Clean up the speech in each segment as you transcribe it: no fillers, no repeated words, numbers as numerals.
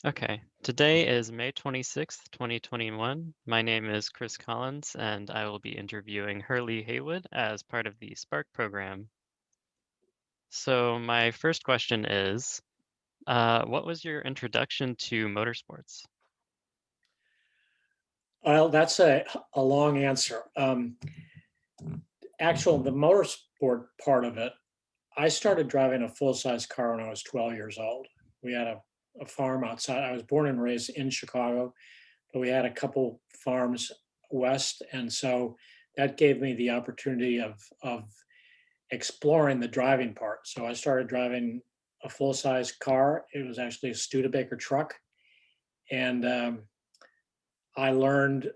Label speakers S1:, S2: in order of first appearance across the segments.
S1: Okay, today is May 26th, 2021. My name is Chris Collins, and I will be interviewing Hurley Haywood as part of the Spark program. So, my first question is, what was your introduction to motorsports?
S2: Well, that's a long answer. The motorsport part of it, I started driving a full-size car when I was 12 years old. We had a farm outside. I was born and raised in Chicago, but we had a couple farms west, and so that gave me the opportunity of exploring the driving part. So I started driving a full-size car. It was actually a Studebaker truck, and I learned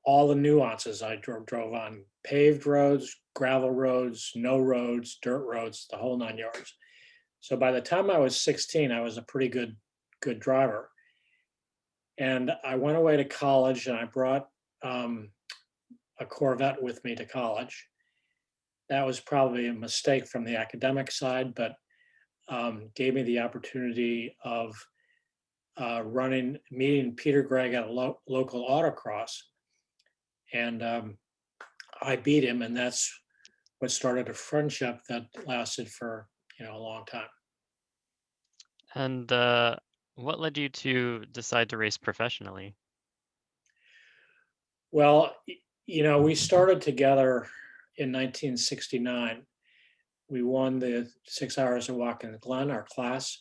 S2: all the nuances. I drove on paved roads, gravel roads, no roads, dirt roads, the whole 9 yards. So by the time I was 16, I was a pretty good driver. And I went away to college, and I brought um, a Corvette with me to college. That was probably a mistake from the academic side, but gave me the opportunity of meeting Peter Gregg at a local autocross, and I beat him, and that's what started a friendship that lasted for a long time.
S1: And what led you to decide to race professionally?
S2: Well, we started together in 1969. We won the 6 hours of walking the Glen, our class,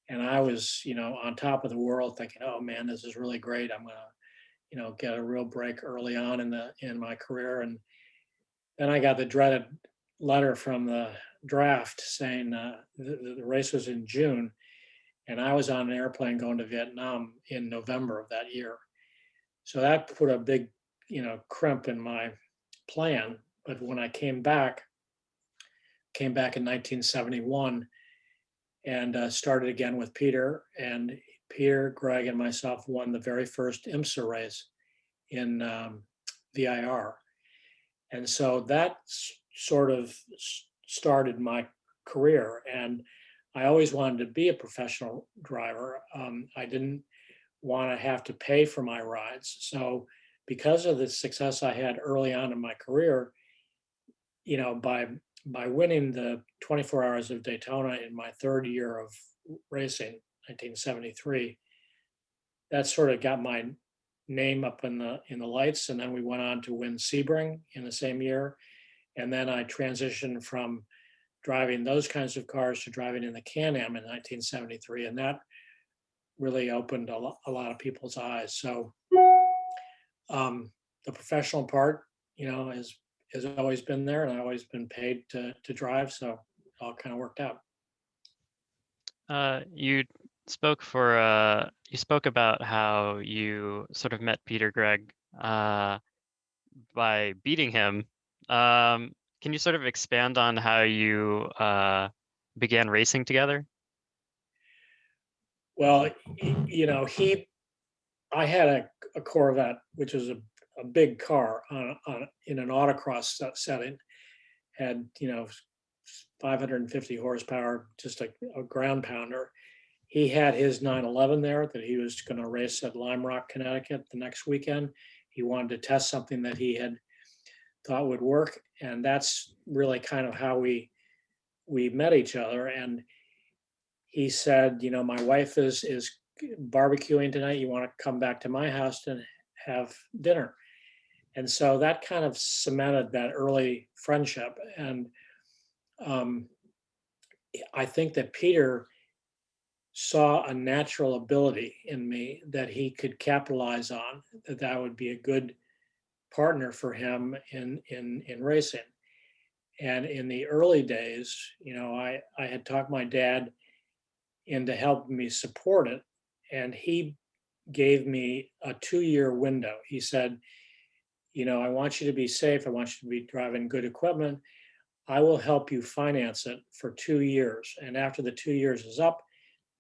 S2: and I was, on top of the world, thinking, "Oh man, this is really great. I'm gonna, get a real break early on in my career." And then I got the dreaded letter from the draft saying the race was in June, and I was on an airplane going to Vietnam in November of that year. So that put a big, crimp in my plan. But when I came back in 1971 and started again with Peter, and Peter, Greg, and myself won the very first IMSA race in VIR. And so that sort of started my career. And I always wanted to be a professional driver. I didn't want to have to pay for my rides. So because of the success I had early on in my career, by winning the 24 hours of Daytona in my third year of racing, 1973, that sort of got my name up in the lights. And then we went on to win Sebring in the same year. And then I transitioned from driving those kinds of cars to driving in the Can-Am in 1973. And that really opened a lot of people's eyes. So the professional part, has always been there, and I've always been paid to drive. So it all kind of worked out.
S1: You you spoke about how you sort of met Peter Gregg by beating him. Can you sort of expand on how you began racing together?
S2: Well, I had a Corvette, which was a big car in an autocross setting, had 550 horsepower, just a ground pounder. He had his 911 there that he was going to race at Lime Rock, Connecticut the next weekend. He wanted to test something that he had thought would work, and that's really kind of how we met each other. And he said, "My wife is barbecuing tonight. You want to come back to my house and have dinner?" And so that kind of cemented that early friendship. And um, I think that Peter saw a natural ability in me that he could capitalize on, that would be a good partner for him in racing. And in the early days, I had talked my dad into helping me support it, and he gave me a 2-year window. He said, "I want you to be safe. I want you to be driving good equipment. I will help you finance it for 2 years. And after the 2 years is up,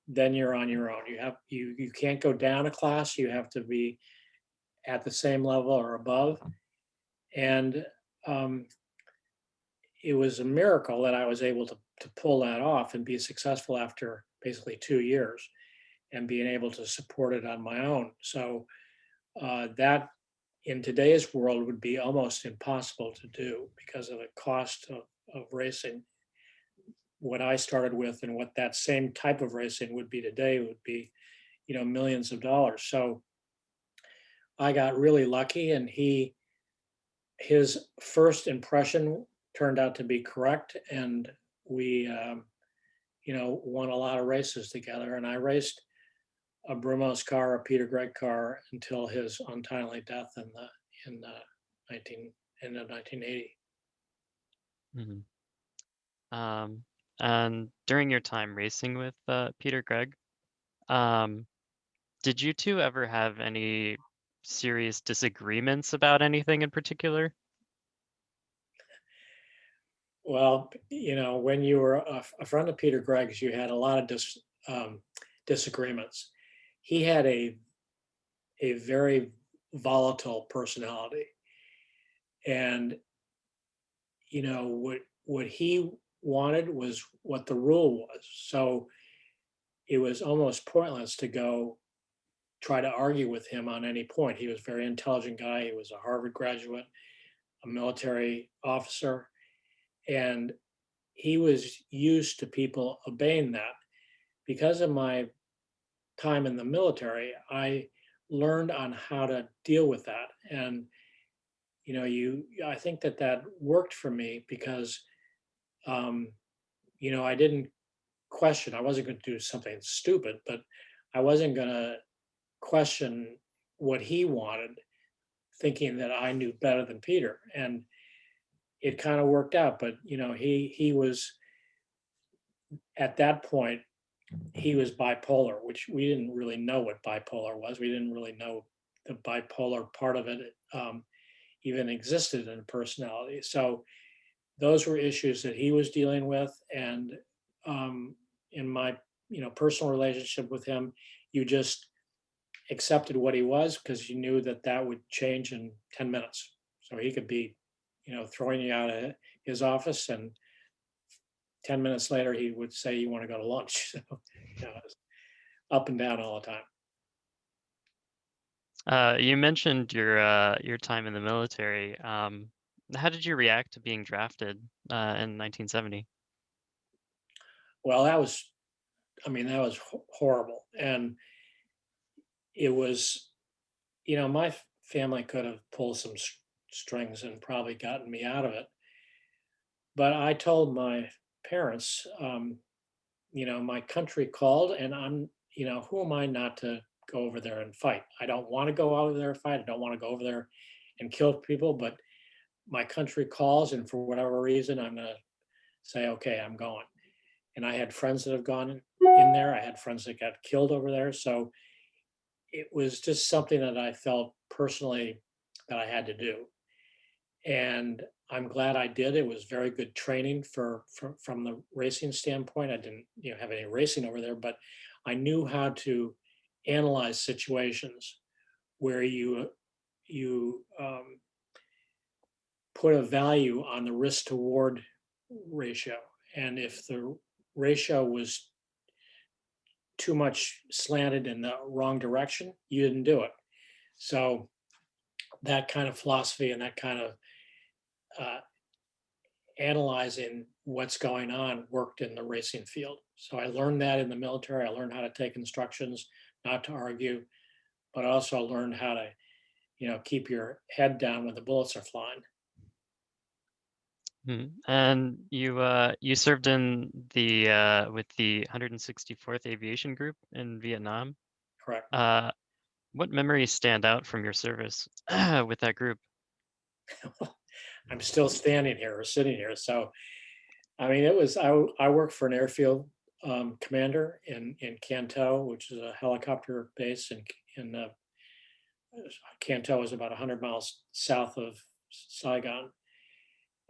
S2: then you're on your own. You can't go down a class. You have to be at the same level or above." And um, it was a miracle that I was able to pull that off and be successful after basically 2 years. and being able to support it on my own. So that in today's world would be almost impossible to do because of the cost of racing. What I started with and what that same type of racing would be today would be, millions of dollars. So I got really lucky, and his first impression turned out to be correct, and we won a lot of races together. And I raced a Brumos car, a Peter Gregg car, until his untimely death in 1980.
S1: Mhm. Um, and during your time racing with Peter Gregg, um, did you two ever have any serious disagreements about anything in particular?
S2: Well, when you were a friend of Peter Gregg's, you had a lot of disagreements. He had a very volatile personality, and what he wanted was what the rule was. So it was almost pointless to go try to argue with him on any point. He was a very intelligent guy. He was a Harvard graduate, a military officer, and he was used to people obeying that. Because of my time in the military, I learned on how to deal with that. And I think that worked for me because um, I didn't question. I wasn't going to do something stupid, but I wasn't going to question what he wanted, thinking that I knew better than Peter. And it kind of worked out. But he was at that point, he was bipolar, which we didn't really know what bipolar was. We didn't really know the bipolar part of it even existed in personality. So those were issues that he was dealing with, and in my personal relationship with him, you just accepted what he was because you knew that that would change in 10 minutes. So he could be throwing you out of his office, and 10 minutes later he would say you want to go to lunch. So it was up and down all the time.
S1: You mentioned your time in the military. How did you react to being drafted in 1970?
S2: Well, that was horrible. And it was, my family could have pulled some strings and probably gotten me out of it. But I told my parents, my country called, and who am I not to go over there and fight? I don't want to go over there and fight. I don't want to go over there and kill people, but my country calls, and for whatever reason, I'm going to say, okay, I'm going. And I had friends that have gone in there. I had friends that got killed over there. So it was just something that I felt personally that I had to do. And I'm glad I did. It was very good training from the racing standpoint. I didn't have any racing over there, but I knew how to analyze situations where you put a value on the risk to reward ratio. And if the ratio was too much slanted in the wrong direction, you didn't do it. So that kind of philosophy and that kind of uh, analyzing what's going on worked in the racing field. So I learned that in the military. I learned how to take instructions, not to argue, but also learned how to, keep your head down when the bullets are flying.
S1: And you served in the with the 164th Aviation Group in Vietnam.
S2: Correct.
S1: Uh, what memories stand out from your service with that group?
S2: I'm still standing here or sitting here. So, I mean, I worked for an airfield commander in Canton, which is a helicopter base in Canton is about 100 miles south of Saigon.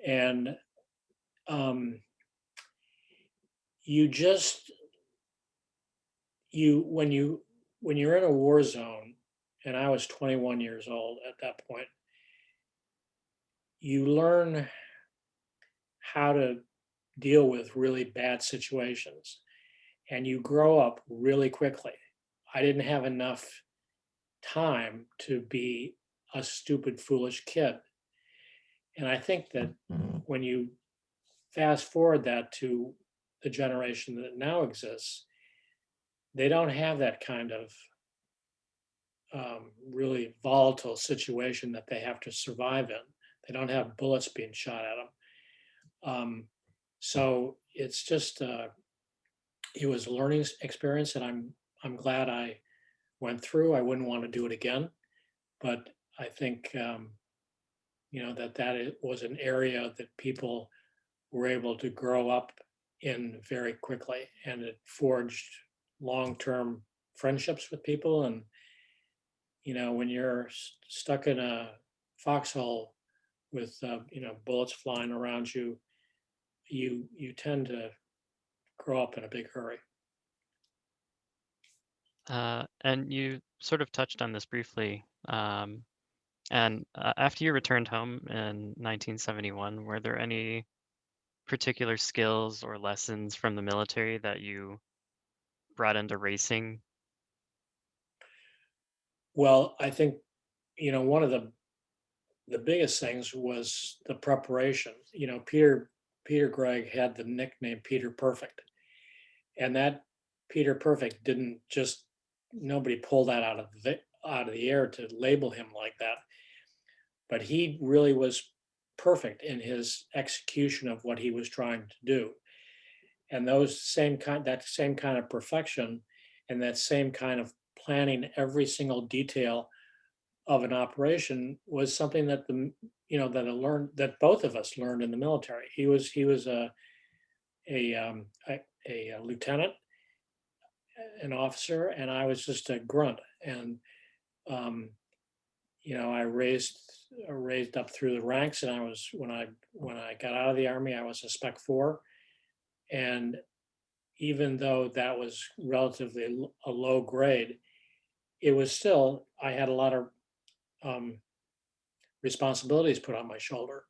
S2: And um, you just you when you're in a war zone, and I was 21 years old at that point, you learn how to deal with really bad situations, and you grow up really quickly. I didn't have enough time to be a stupid, foolish kid. And I think that when you fast forward that to the generation that now exists, they don't have that kind of really volatile situation that they have to survive in. They don't have bullets being shot at them. So it's just it was a learning experience, and I'm glad I went through. I wouldn't want to do it again, but I think that it was an area that people were able to grow up in very quickly, and it forged long-term friendships with people. And when you're stuck in a foxhole with bullets flying around you, you tend to grow up in a big hurry.
S1: And you sort of touched on this briefly. And after you returned home in 1971, were there any particular skills or lessons from the military that you brought into racing?
S2: Well, I think one of the biggest things was the preparation. Peter Gregg had the nickname Peter Perfect, and that Peter Perfect didn't just nobody pulled that out of the air to label him like that, but he really was perfect in his execution of what he was trying to do. And that same kind of perfection and that same kind of planning every single detail of an operation was something that that I learned, that both of us learned in the military. He was a, a lieutenant, an officer, and I was just a grunt. And um, I raised up through the ranks, and I was when I got out of the army, I was a Spec 4. And even though that was relatively a low grade, it was still, I had a lot of um, responsibilities put on my shoulder,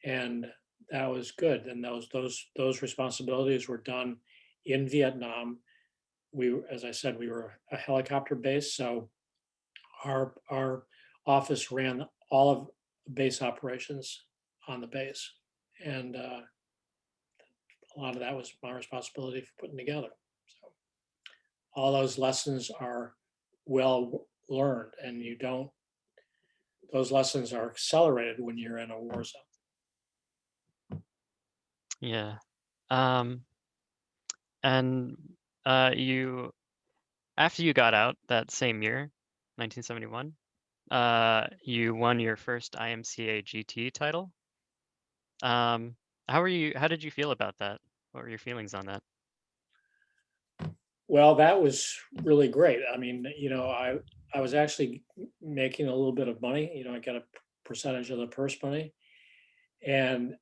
S2: and that was good. And those responsibilities were done in Vietnam. As I said, we were a helicopter base, so our office ran all of base operations on the base, and a lot of that was my responsibility for putting together. So all those lessons are well learned, and you don't. Those lessons are accelerated when you're in a war zone.
S1: Yeah. Um, and you after you got out that same year, 1971, you won your first IMCA GT title. Um, how did you feel about that? What were your feelings on that?
S2: Well, that was really great. I mean, I was actually making a little bit of money. I got a percentage of the purse money, and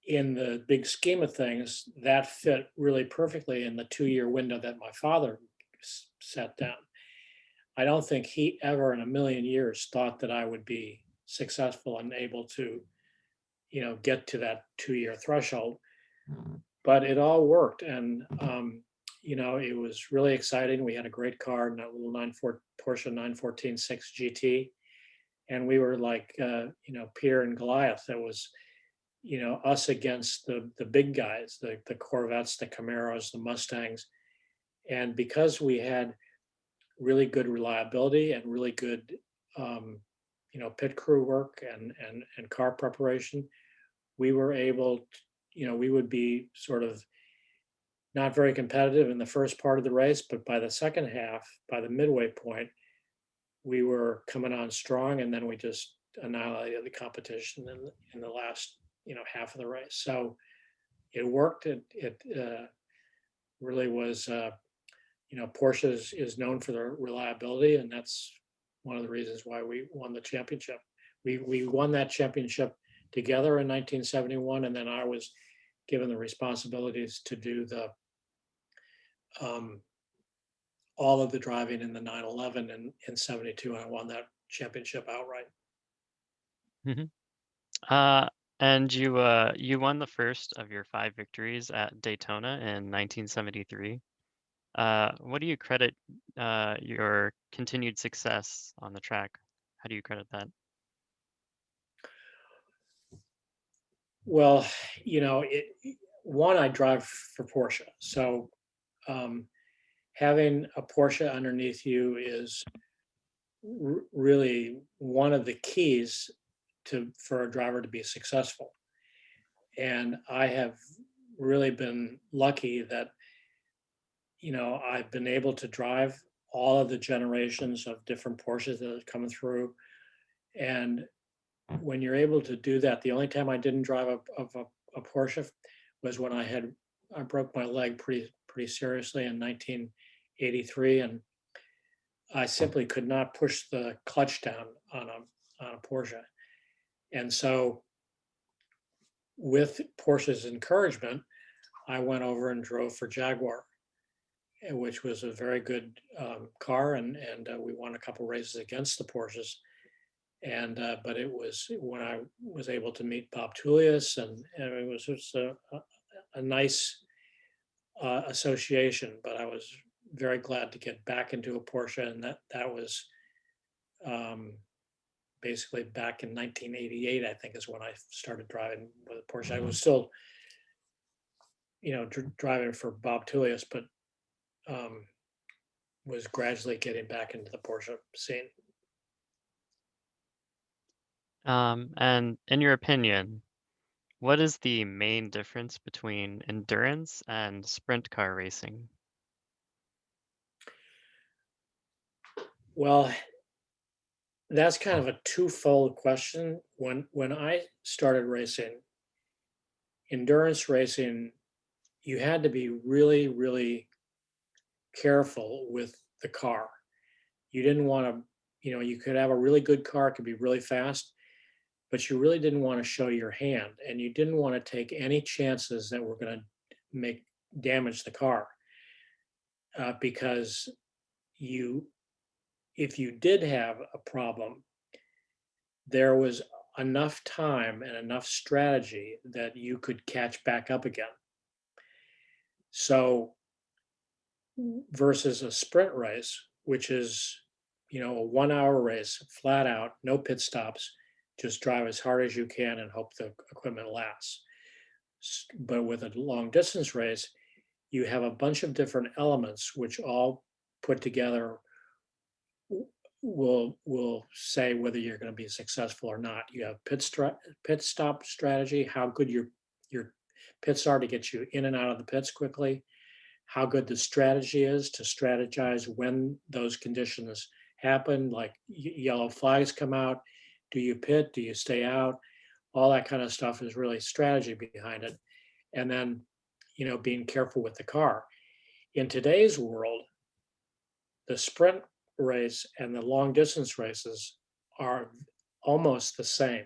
S2: in the big scheme of things, that fit really perfectly in the 2-year window that my father set down. I don't think he ever in a million years thought that I would be successful and able to, get to that 2-year threshold. But it all worked, and it was really exciting. We had a great car, in that little 94 Porsche 914 GT, and we were like, Peter and Goliath. That was, us against the big guys, the Corvettes, the Camaros, the Mustangs. And because we had really good reliability and really good, pit crew work and car preparation, we were able to, we would be sort of not very competitive in the first part of the race, but by the second half, by the midway point, we were coming on strong, and then we just annihilated the competition in the last half of the race. So it worked. It really was. Porsche is known for their reliability, and that's one of the reasons why we won the championship. We won that championship together in 1971, and then I was given the responsibilities to do the um, all of the driving in the 911 in 72, and I won that championship outright.
S1: Mhm. And you won the first of your 5 victories at Daytona in 1973. What do you credit your continued success on the track? How do you credit that?
S2: Well, one, I drive for Porsche. So um, having a Porsche underneath you is really one of the keys for a driver to be successful. And I have really been lucky that, I've been able to drive all of the generations of different Porsches that have come through. And when you're able to do that, the only time I didn't drive a Porsche was when I broke my leg pretty seriously in 1983, and I simply could not push the clutch down on a Porsche. And so, with Porsche's encouragement, I went over and drove for Jaguar, which was a very good car, and we won a couple races against the Porsches. And but it was when I was able to meet Bob Tullius, and it was just a nice association. But I was very glad to get back into a Porsche, and that was um, basically back in 1988. I think is when I started driving with a Porsche. I was still, driving for Bob Tullius, but um, was gradually getting back into the Porsche scene.
S1: And in your opinion, what is the main difference between endurance and sprint car racing?
S2: Well, that's kind of a twofold question. When I started racing, endurance racing, you had to be really, really careful with the car. You didn't want to, you could have a really good car, it could be really fast, but you really didn't want to show your hand, and you didn't want to take any chances that were going to make damage the car, because you, if you did have a problem, there was enough time and enough strategy that you could catch back up again. So versus a sprint race, which is, a 1 hour race, flat out, no pit stops, just drive as hard as you can and hope the equipment lasts. But with a long distance race, you have a bunch of different elements which all put together will say whether you're going to be successful or not. You have pit stop strategy, how good your pits are to get you in and out of the pits quickly, how good the strategy is to strategize when those conditions happen, like yellow flags come out. Do you pit? Do you stay out? All that kind of stuff is really strategy behind it. And then, being careful with the car. In today's world, the sprint race and the long distance races are almost the same.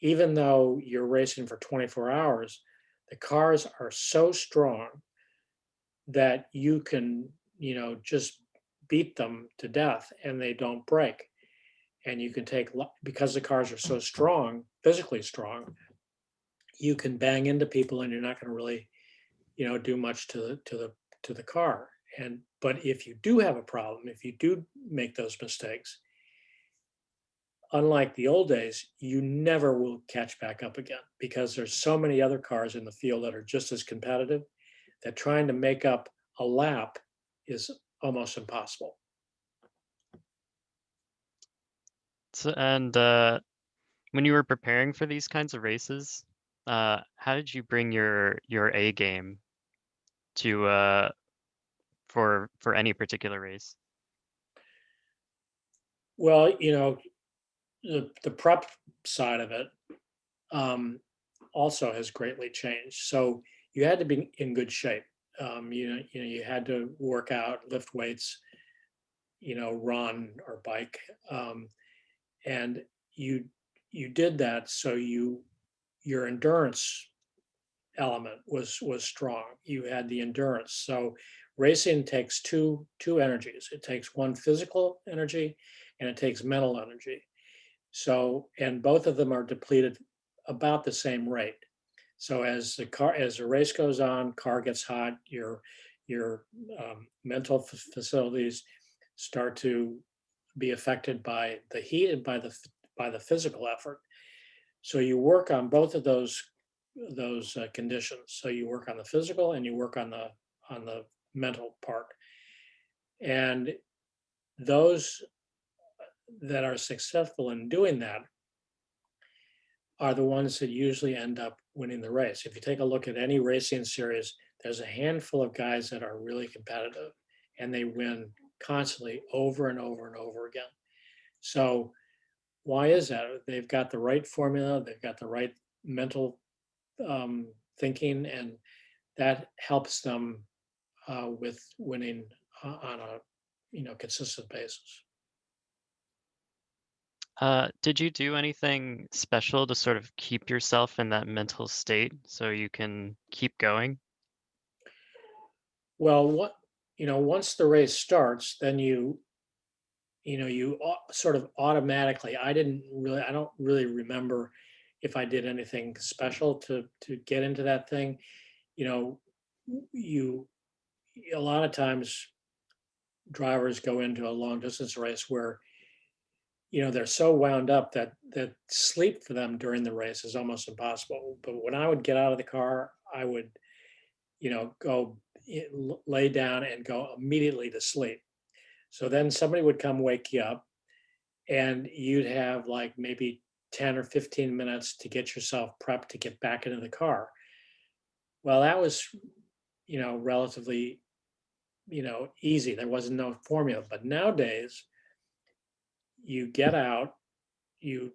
S2: Even though you're racing for 24 hours, the cars are so strong that you can, just beat them to death and they don't break. And you can take, because the cars are so strong, physically strong, you can bang into people and you're not going to really, do much to the car. And but if you do have a problem, if you do make those mistakes, unlike the old days, you never will catch back up again because there's so many other cars in the field that are just as competitive that trying to make up a lap is almost impossible.
S1: So, and when you were preparing for these kinds of races, how did you bring your A game to for any particular race?
S2: Well, the prep side of it also has greatly changed. So you had to be in good shape. You had to work out, lift weights, run or bike, and you did that. So your endurance element was strong. You had the endurance. So racing takes two energies. It takes one physical energy, and it takes mental energy. So, and both of them are depleted about the same rate. So as the race goes on, car gets hot, your mental facilities start to be affected by the heat and by the physical effort. So you work on both of those conditions. So you work on the physical and you work on the mental part. And those that are successful in doing that are the ones that usually end up winning the race. If you take a look at any racing series, there's a handful of guys that are really competitive and they win constantly over and over and over again. So why is that? They've got the right formula, they've got the right mental thinking, and that helps them with winning on a consistent basis.
S1: Did you do anything special to sort of keep yourself in that mental state so you can keep going?
S2: Well, once the race starts, then sort of automatically. I don't really remember if I did anything special to get into that thing. You know, you a lot of times drivers go into a long distance race where they're so wound up that sleep for them during the race is almost impossible. But when I would get out of the car, I would go lay down and go immediately to sleep. So then somebody would come wake you up, and you'd have like maybe 10 or 15 minutes to get yourself prepped to get back into the car. Well, that was relatively easy. There wasn't no formula. But nowadays, you get out, you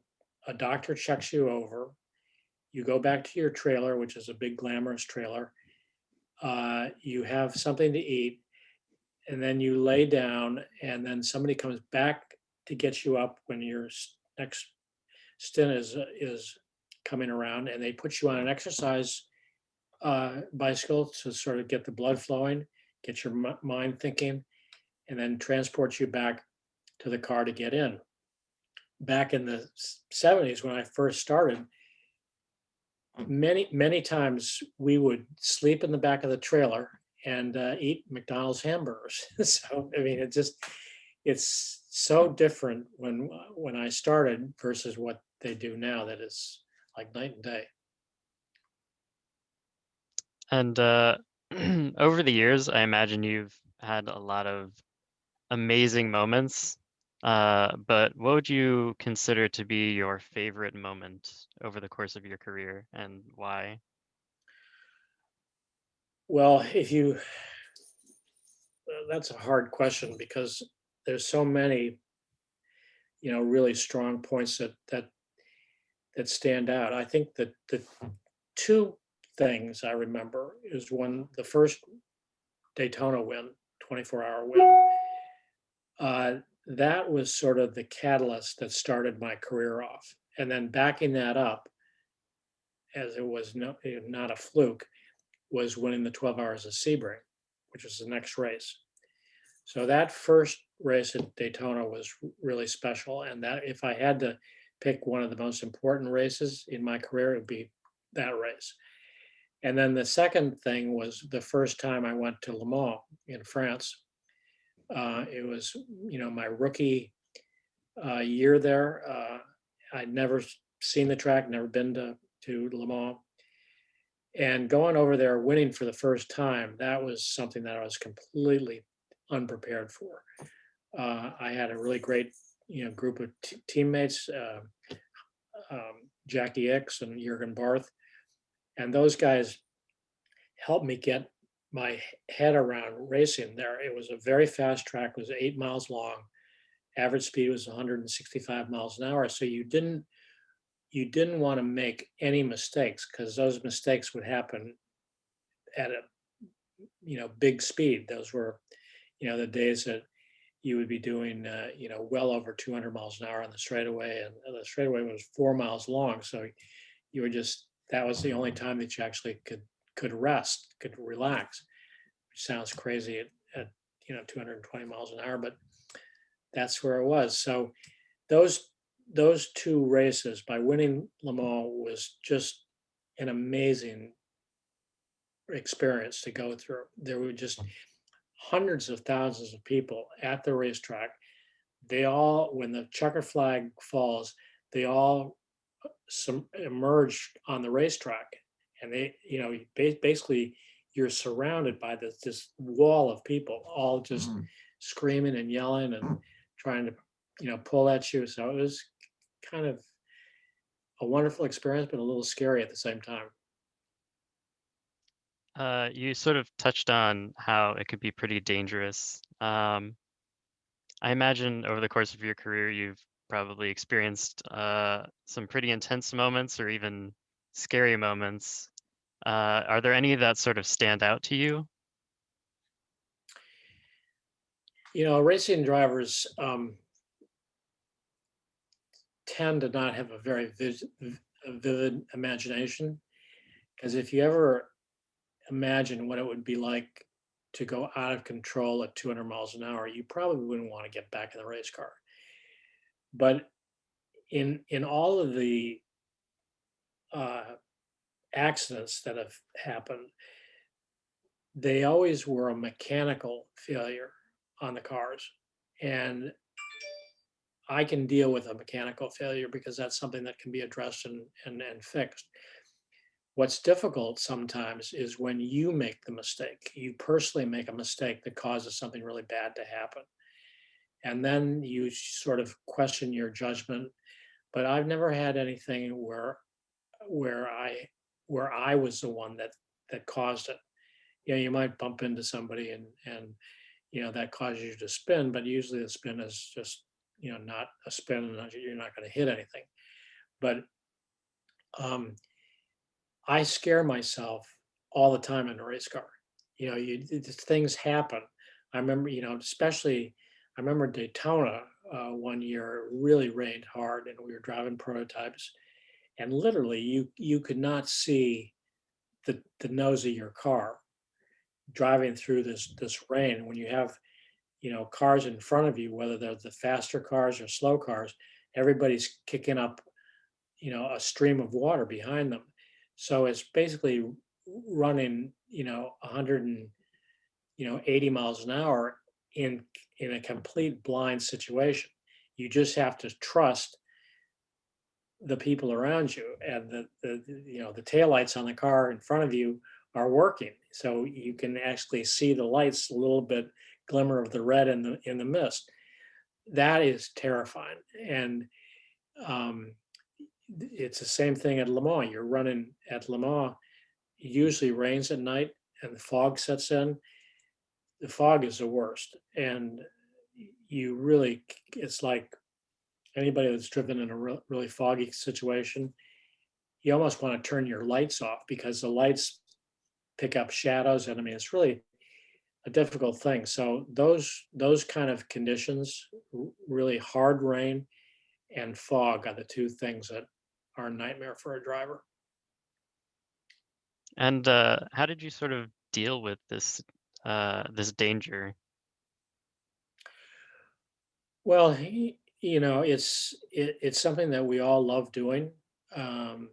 S2: a doctor checks you over, you go back to your trailer, which is a big glamorous trailer. You have something to eat, and then you lay down, and then somebody comes back to get you up when your next stint is coming around, and they put you on an exercise bicycle to sort of get the blood flowing, get your mind thinking, and then transport you back to the car to get in. Back in the 70s when I first started, many times we would sleep in the back of the trailer and eat McDonald's hamburgers. So I mean, it's so different when I started versus what they do now. That is like night and day.
S1: And over the years, I imagine you've had a lot of amazing moments. But what would you consider to be your favorite moment over the course of your career and why?
S2: Well, if you that's a hard question because there's so many really strong points that stand out. I think that the two things I remember is when the first Daytona win, 24-hour win. That was sort of the catalyst that started my career off. And then backing that up, as it was not a fluke, was winning the 12 Hours of Sebring, which was the next race. So that first race at Daytona was really special. And that if I had to pick one of the most important races in my career, it would be that race. And then the second thing was the first time I went to Le Mans in France. It was, my rookie year there. I'd never seen the track, never been to Le Mans. And going over there, winning for the first time, that was something that I was completely unprepared for. I had a really great, group of teammates, Jackie X and Jurgen Barth, and those guys helped me get my head around racing there. It was a very fast track, it was 8 miles long. Average speed was 165 miles an hour. So you didn't want to make any mistakes because those mistakes would happen at a big speed. Those were the days that you would be doing well over 200 miles an hour on the straightaway, and the straightaway was 4 miles long. So you were that was the only time that you actually could rest, could relax, which sounds crazy at 220 miles an hour, but that's where it was. So those two races, by winning Le Mans, was just an amazing experience to go through. There were just hundreds of thousands of people at the racetrack. They all, when the checker flag falls, they all emerge on the racetrack, and they, basically you're surrounded by this wall of people, all just screaming and yelling and trying to, pull at you. So it was kind of a wonderful experience, but a little scary at the same time.
S1: You sort of touched on how it could be pretty dangerous. I imagine over the course of your career, you've probably experienced some pretty intense moments or even scary moments. Are there any that sort of stand out to you?
S2: Racing drivers tend to not have a very vivid imagination, because if you ever imagine what it would be like to go out of control at 200 miles an hour, you probably wouldn't want to get back in the race car. But in all of the uh, accidents that have happened, they always were a mechanical failure on the cars. And I can deal with a mechanical failure because that's something that can be addressed and fixed. What's difficult sometimes is when you make the mistake, you personally make a mistake that causes something really bad to happen. And then you sort of question your judgment. But I've never had anything where I where I was the one that caused it. You might bump into somebody and that causes you to spin, but usually the spin is just not a spin, and you're not going to hit anything. But um, I scare myself all the time in a race car. Things happen. I remember, especially I remember Daytona one year. It really rained hard, and we were driving prototypes, and literally you could not see the nose of your car driving through this rain. When you have cars in front of you, whether they're the faster cars or slow cars, everybody's kicking up a stream of water behind them. So it's basically running 100 and 80 miles an hour in a complete blind situation. You just have to trust the people around you, and the taillights on the car in front of you are working, so you can actually see the lights, a little bit glimmer of the red in the mist. That is terrifying. And um, it's the same thing at Le Mans. You're running at Le Mans, it usually rains at night and the fog sets in. The fog is the worst, and you really, it's like anybody that's driven in a really foggy situation, you almost want to turn your lights off because the lights pick up shadows, and I mean it's really a difficult thing. So those kind of conditions, really hard rain and fog, are the two things that are a nightmare for a driver.
S1: And how did you sort of deal with this danger?
S2: Well, it's something that we all love doing, um,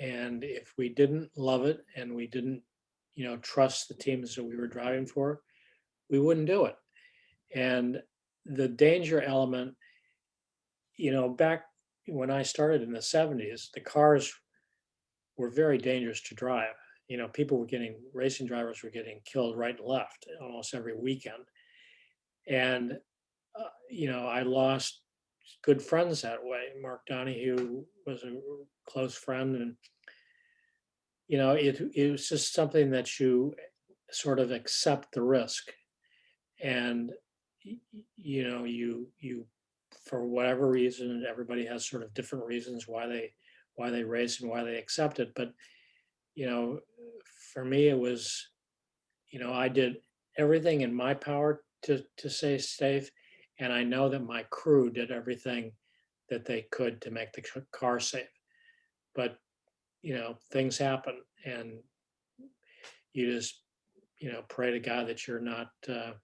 S2: and if we didn't love it and we didn't, trust the teams that we were driving for, we wouldn't do it. And the danger element, back when I started in the 70s, the cars were very dangerous to drive. Racing drivers were getting killed right and left almost every weekend. And, I lost good friends that way. Mark Donahue was a close friend. And, it was just something that you sort of accept the risk. And, you, for whatever reason, everybody has sort of different reasons why they race and why they accept it. But, you know, for me, it was, I did everything in my power to stay safe, and I know that my crew did everything that they could to make the car safe. But things happen, and you just pray to God that you're not going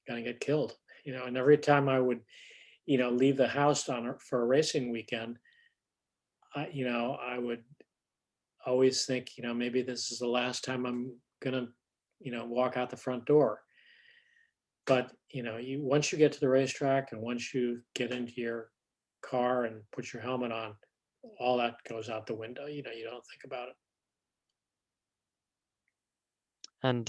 S2: to get killed. And every time I would leave the house for a racing weekend, I would always think, maybe this is the last time I'm gonna, walk out the front door. But, once you get to the racetrack and once you get into your car and put your helmet on, all that goes out the window. You don't think about it.
S1: And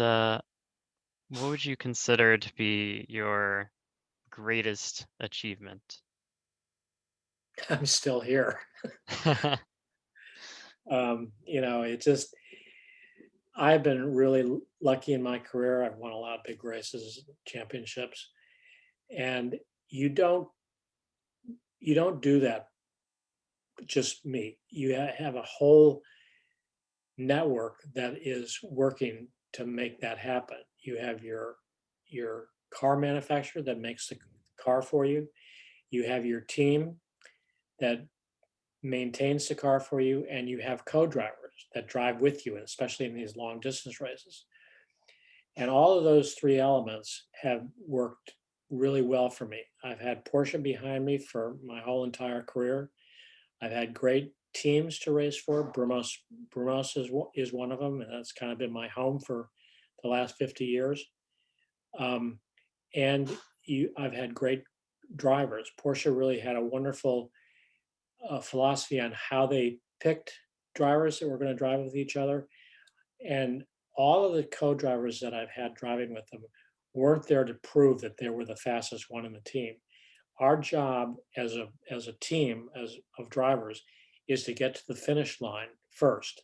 S1: what would you consider to be your greatest achievement?
S2: I'm still here. It just, I've been really lucky in my career. I've won a lot of big races, championships, and you don't you don't do that just me. You have a whole network that is working to make that happen. You have your car manufacturer that makes the car for you. You have your team that maintains the car for you, and you have co-drivers that drive with you, and especially in these long distance races. And all of those three elements have worked really well for me. I've had Porsche behind me for my whole entire career. I've had great teams to race for. Brumos is one of them, and that's kind of been my home for the last 50 years. Um, and I've had great drivers. Porsche really had a wonderful philosophy on how they picked drivers that were going to drive with each other. And all of the co-drivers that I've had driving with them weren't there to prove that they were the fastest one in the team. Our job as a team of drivers is to get to the finish line first.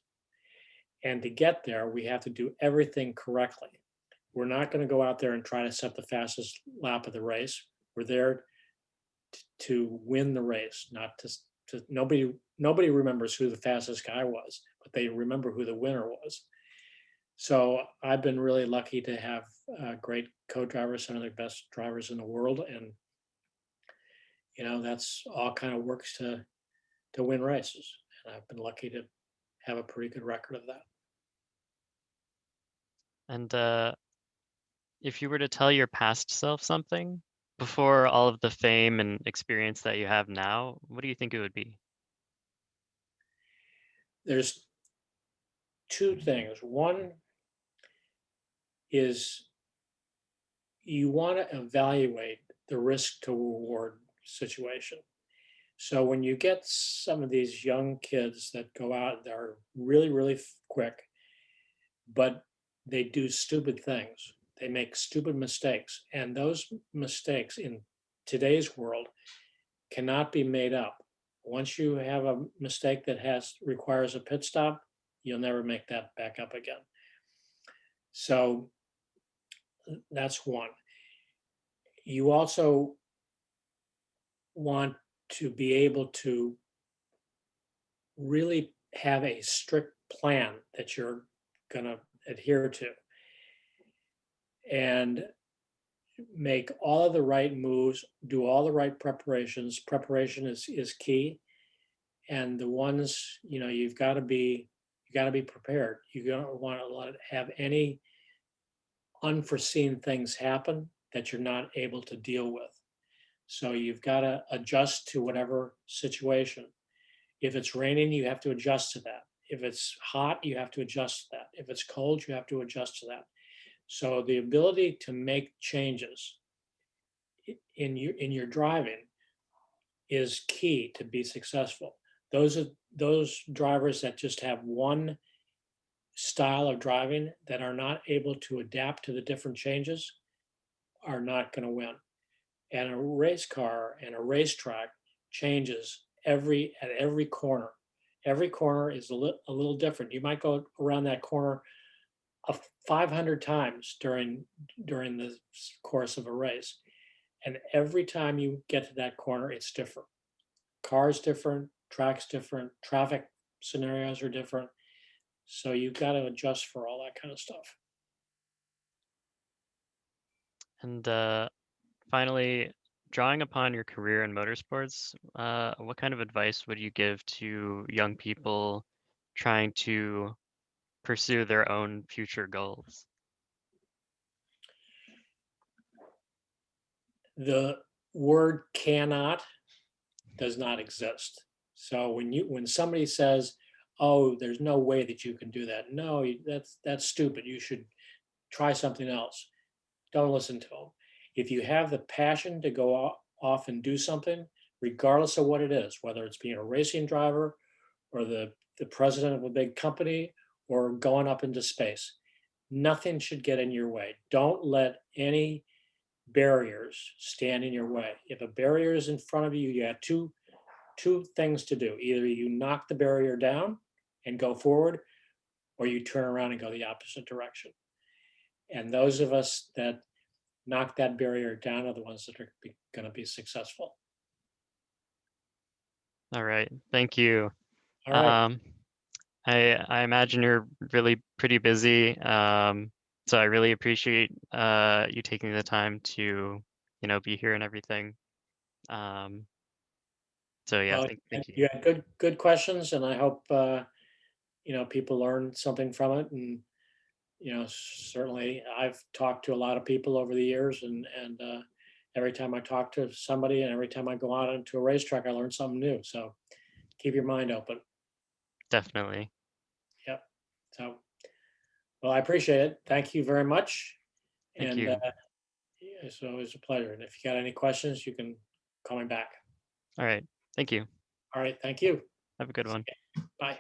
S2: And to get there, we have to do everything correctly. We're not going to go out there and try to set the fastest lap of the race. We're there to win the race, not to nobody remembers who the fastest guy was, but they remember who the winner was. So I've been really lucky to have great co-drivers, some of the best drivers in the world, and that's all kind of works to win races. And I've been lucky to have a pretty good record of that.
S1: And if you were to tell your past self something before all of the fame and experience that you have now, what do you think it would be?
S2: There's two things. One is you want to evaluate the risk to reward situation. So when you get some of these young kids that go out, they're really, really quick, but they do stupid things. They make stupid mistakes. And those mistakes in today's world cannot be made up. Once you have a mistake that requires a pit stop, you'll never make that back up again. So that's one. You also want to be able to really have a strict plan that you're going to adhere to and make all of the right moves, do all the right preparations. Preparation is key. And the ones, you got to be prepared. You don't want to have any unforeseen things happen that you're not able to deal with. So you've got to adjust to whatever situation. If it's raining, you have to adjust to that. If it's hot, you have to adjust to that. If it's cold, you have to adjust to that. So the ability to make changes in your driving is key to be successful. Those drivers that just have one style of driving that are not able to adapt to the different changes are not going to win. And a race car and a racetrack changes at every corner. Every corner is a little different. You might go around that corner 500 times during the course of a race, and every time you get to that corner, it's different. Cars different, tracks different, traffic scenarios are different. So you've got to adjust for all that kind of stuff.
S1: And finally, drawing upon your career in motorsports, what kind of advice would you give to young people trying to pursue their own future goals?
S2: The word cannot does not exist. So when somebody says, oh, there's no way that you can do that. No, that's stupid. You should try something else. Don't listen to them. If you have the passion to go off and do something, regardless of what it is, whether it's being a racing driver or the president of a big company or going up into space, nothing should get in your way. Don't let any barriers stand in your way. If a barrier is in front of you, you have two things to do. Either you knock the barrier down and go forward, or you turn around and go the opposite direction. And those of us that knock that barrier down are the ones that are going to be successful.
S1: All right. Thank you.
S2: All right.
S1: Um, I imagine you're really pretty busy. So I really appreciate you taking the time to, be here and everything. Um, so yeah,
S2: Well,
S1: thank you.
S2: you had good questions, and I hope people learn something from it. And certainly I've talked to a lot of people over the years, and every time I talk to somebody, and every time I go out into a racetrack, I learn something new. So keep your mind open.
S1: Definitely.
S2: Yep. So, well, I appreciate it. Thank you very much.
S1: Thank
S2: And
S1: you.
S2: yeah, it's always a pleasure. And if you got any questions, you can call me back.
S1: All right. Thank you.
S2: All right. Thank you.
S1: Have a good one.
S2: Bye.